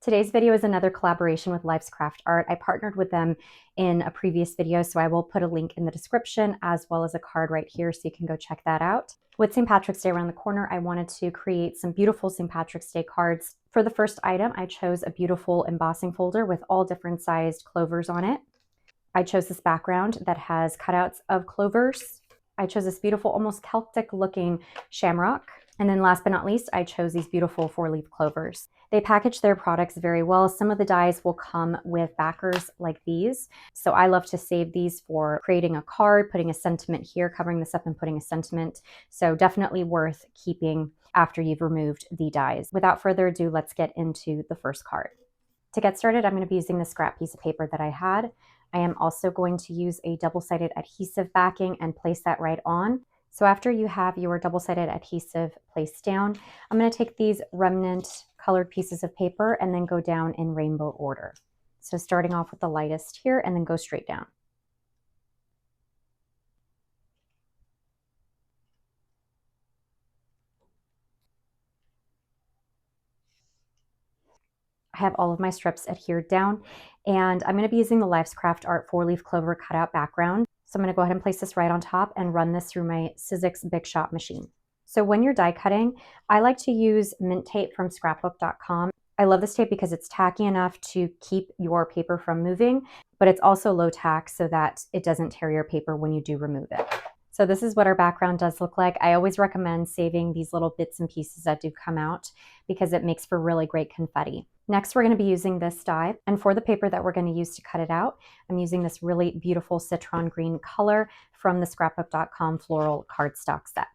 Today's video is another collaboration with Life's Craft Art. I partnered with them in a previous video, so I will put a link in the description as well as a card right here so you can go check that out. With St. Patrick's Day around the corner, I wanted to create some beautiful St. Patrick's Day cards. For the first item, I chose a beautiful embossing folder with all different sized clovers on it. I chose this background that has cutouts of clovers. I chose this beautiful, almost Celtic looking shamrock. And then last but not least, I chose these beautiful 4-leaf clovers. They package their products very well. Some of the dies will come with backers like these. So I love to save these for creating a card, putting a sentiment here, covering this up and putting a sentiment. So definitely worth keeping after you've removed the dies. Without further ado, let's get into the first card. To get started, I'm going to be using the scrap piece of paper that I had. I am also going to use a double-sided adhesive backing and place that right on. So after you have your double-sided adhesive placed down, I'm going to take these remnant colored pieces of paper and then go down in rainbow order. So starting off with the lightest here and then go straight down. I have all of my strips adhered down, and I'm going to be using the Life's Craft Art 4-leaf clover cutout background. So I'm going to go ahead and place this right on top and run this through my Sizzix Big Shot machine. So when you're die cutting, I like to use mint tape from scrapbook.com. I love this tape because it's tacky enough to keep your paper from moving, but it's also low tack so that it doesn't tear your paper when you do remove it. So this is what our background does look like. I always recommend saving these little bits and pieces that do come out because it makes for really great confetti. Next, we're going to be using this die, and for the paper that we're going to use to cut it out, I'm using this really beautiful citron green color from the scrapbook.com floral cardstock set.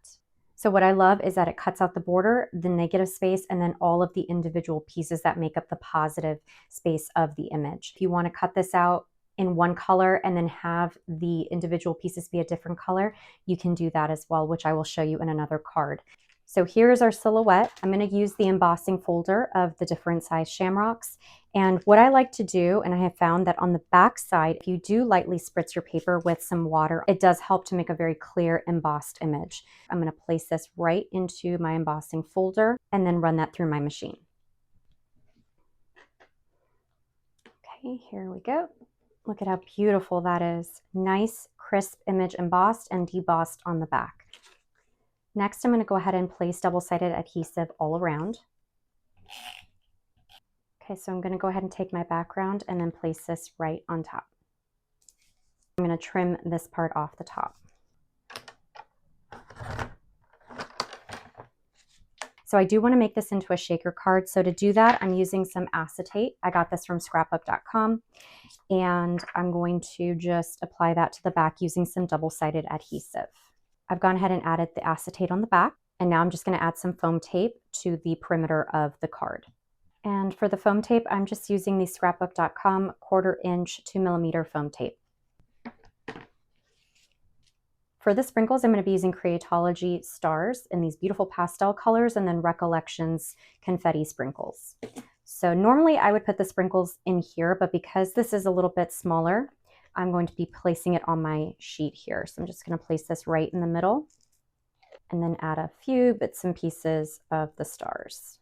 So what I love is that it cuts out the border, the negative space, and then all of the individual pieces that make up the positive space of the image. If you want to cut this out in one color and then have the individual pieces be a different color, you can do that as well, which I will show you in another card. So here's our silhouette. I'm going to use the embossing folder of the different size shamrocks. And what I like to do, and I have found that on the back side, if you do lightly spritz your paper with some water, it does help to make a very clear embossed image. I'm going to place this right into my embossing folder and then run that through my machine. Okay, here we go. Look at how beautiful that is. Nice, crisp image embossed and debossed on the back. Next, I'm going to go ahead and place double-sided adhesive all around. Okay, so I'm going to go ahead and take my background and then place this right on top. I'm going to trim this part off the top. So I do want to make this into a shaker card. So to do that, I'm using some acetate. I got this from scrapbook.com, and I'm going to just apply that to the back using some double-sided adhesive. I've gone ahead and added the acetate on the back, and now I'm just going to add some foam tape to the perimeter of the card. And for the foam tape, I'm just using the scrapbook.com 1/4 inch 2mm foam tape. For the sprinkles, I'm going to be using Creatology stars in these beautiful pastel colors and then Recollections confetti sprinkles. So normally I would put the sprinkles in here, but because this is a little bit smaller, I'm going to be placing it on my sheet here. So I'm just going to place this right in the middle and then add a few bits and pieces of the stars.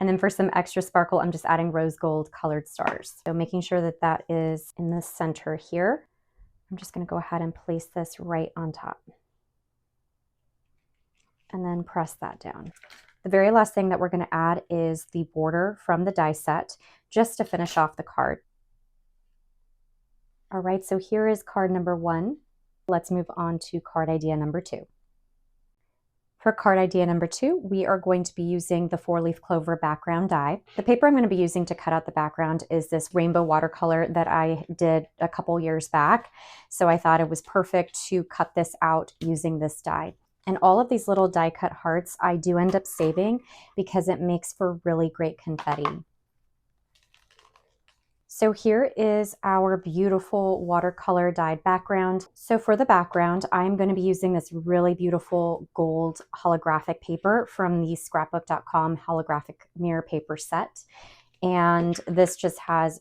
And then for some extra sparkle, I'm just adding rose gold colored stars. So making sure that that is in the center here. I'm just going to go ahead and place this right on top and then press that down. The very last thing that we're going to add is the border from the die set just to finish off the card. All right, so here is card number 1. Let's move on to card idea number 2. For card idea number 2, we are going to be using the 4-leaf clover background die. The paper I'm going to be using to cut out the background is this rainbow watercolor that I did a couple years back. So I thought it was perfect to cut this out using this die. And all of these little die cut hearts I do end up saving because it makes for really great confetti. So here is our beautiful watercolor dyed background. So for the background, I'm going to be using this really beautiful gold holographic paper from the scrapbook.com holographic mirror paper set. And this just has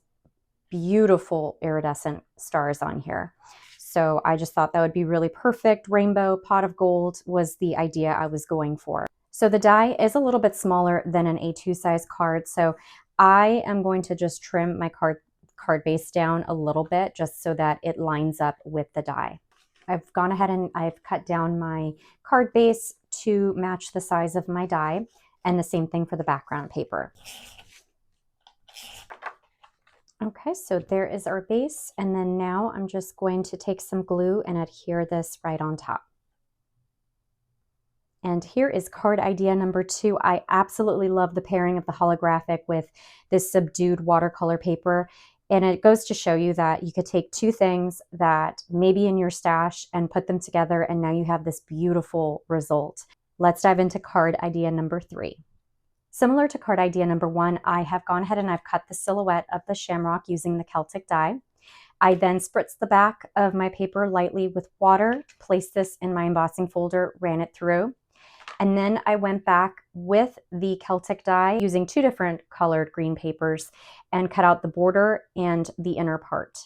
beautiful iridescent stars on here. So I just thought that would be really perfect. Rainbow pot of gold was the idea I was going for. So the die is a little bit smaller than an A2 size card. So I am going to just trim my card base down a little bit just so that it lines up with the die. I've gone ahead and I've cut down my card base to match the size of my die, and the same thing for the background paper. Okay, so there is our base, and then now I'm just going to take some glue and adhere this right on top. And here is card idea number 2. I absolutely love the pairing of the holographic with this subdued watercolor paper. And it goes to show you that you could take two things that may be in your stash and put them together, and now you have this beautiful result. Let's dive into card idea number 3. Similar to card idea number 1, I have gone ahead and I've cut the silhouette of the shamrock using the Celtic die. I then spritzed the back of my paper lightly with water, placed this in my embossing folder, ran it through. And then I went back with the Celtic die using 2 different colored green papers and cut out the border and the inner part.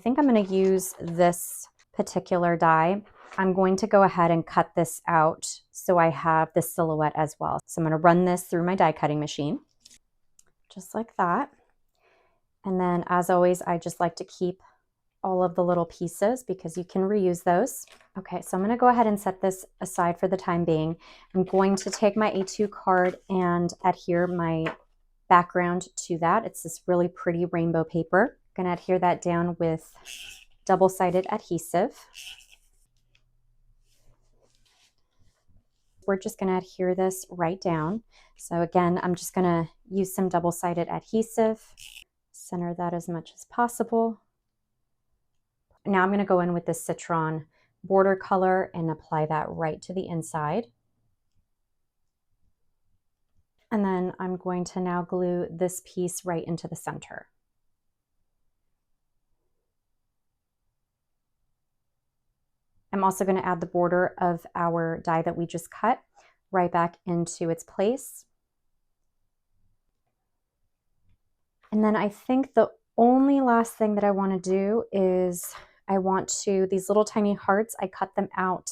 I think I'm going to use this particular die. I'm going to go ahead and cut this out so I have the silhouette as well. So I'm going to run this through my die cutting machine, just like that. And then as always, I just like to keep all of the little pieces because you can reuse those. Okay, so I'm going to go ahead and set this aside for the time being. I'm going to take my A2 card and adhere my background to that. It's this really pretty rainbow paper. I'm going to adhere that down with double-sided adhesive. We're just going to adhere this right down. So again, I'm just going to use some double-sided adhesive, center that as much as possible. Now I'm going to go in with this citron border color and apply that right to the inside. And then I'm going to now glue this piece right into the center. I'm also going to add the border of our die that we just cut right back into its place. And then I think the only last thing that I want to do is I want to, these little tiny hearts, I cut them out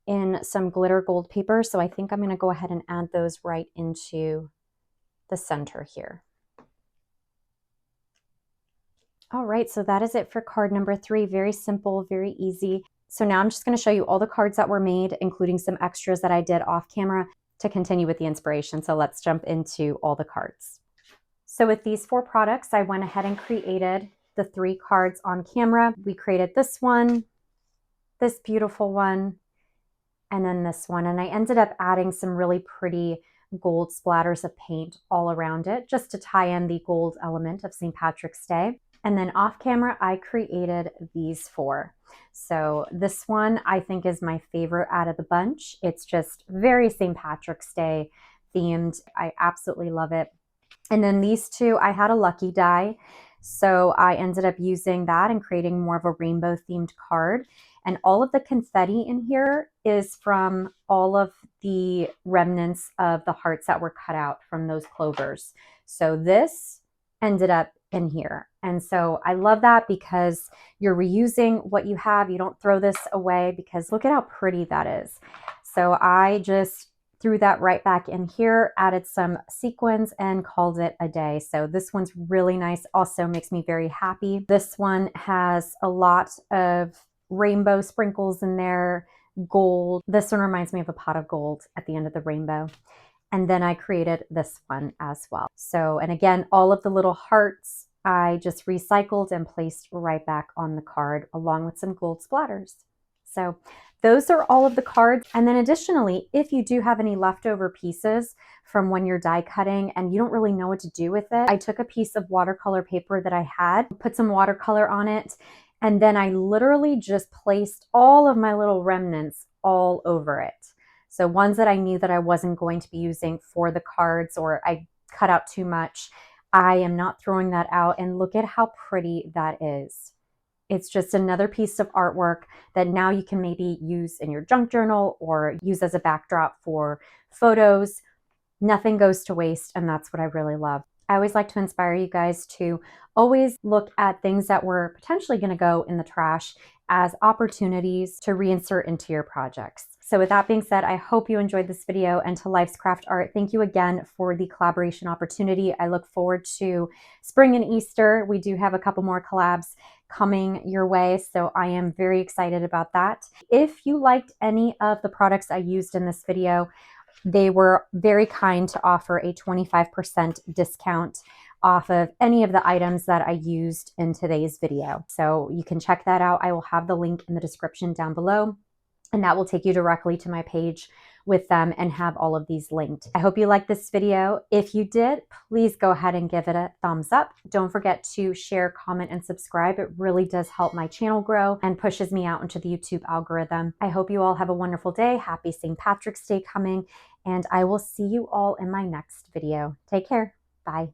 in some glitter gold paper. So I think I'm going to go ahead and add those right into the center here. All right, so that is it for card number 3. Very simple, very easy. So now I'm just going to show you all the cards that were made, including some extras that I did off camera to continue with the inspiration. So let's jump into all the cards. So with these 4 products, I went ahead and created the 3 cards on camera. We created this one, this beautiful one, and then this one. And I ended up adding some really pretty gold splatters of paint all around it just to tie in the gold element of St. Patrick's Day. And then off camera, I created these 4. So this one I think is my favorite out of the bunch. It's just very St. Patrick's Day themed. I absolutely love it. And then these 2, I had a lucky die. So I ended up using that and creating more of a rainbow themed card. And all of the confetti in here is from all of the remnants of the hearts that were cut out from those clovers. So this ended up in here. And so I love that because you're reusing what you have. You don't throw this away because look at how pretty that is. So I just threw that right back in here, added some sequins and called it a day. So this one's really nice. Also makes me very happy. This one has a lot of rainbow sprinkles in there, gold. This one reminds me of a pot of gold at the end of the rainbow. And then I created this one as well. So, and again, all of the little hearts I just recycled and placed right back on the card along with some gold splatters. So those are all of the cards. And then additionally, if you do have any leftover pieces from when you're die cutting and you don't really know what to do with it, I took a piece of watercolor paper that I had, put some watercolor on it, and then I literally just placed all of my little remnants all over it. So ones that I knew that I wasn't going to be using for the cards or I cut out too much, I am not throwing that out. And look at how pretty that is. It's just another piece of artwork that now you can maybe use in your junk journal or use as a backdrop for photos. Nothing goes to waste, and that's what I really love. I always like to inspire you guys to always look at things that were potentially going to go in the trash as opportunities to reinsert into your projects. So with that being said, I hope you enjoyed this video, and to Life's Craft Art, thank you again for the collaboration opportunity. I look forward to spring and Easter. We do have a couple more collabs coming your way, so I am very excited about that. If you liked any of the products I used in this video, they were very kind to offer a 25% discount off of any of the items that I used in today's video. So you can check that out. I will have the link in the description down below, and that will take you directly to my page with them and have all of these linked. I hope you liked this video. If you did, please go ahead and give it a thumbs up. Don't forget to share, comment, and subscribe. It really does help my channel grow and pushes me out into the YouTube algorithm. I hope you all have a wonderful day. Happy St. Patrick's Day coming, and I will see you all in my next video. Take care. Bye.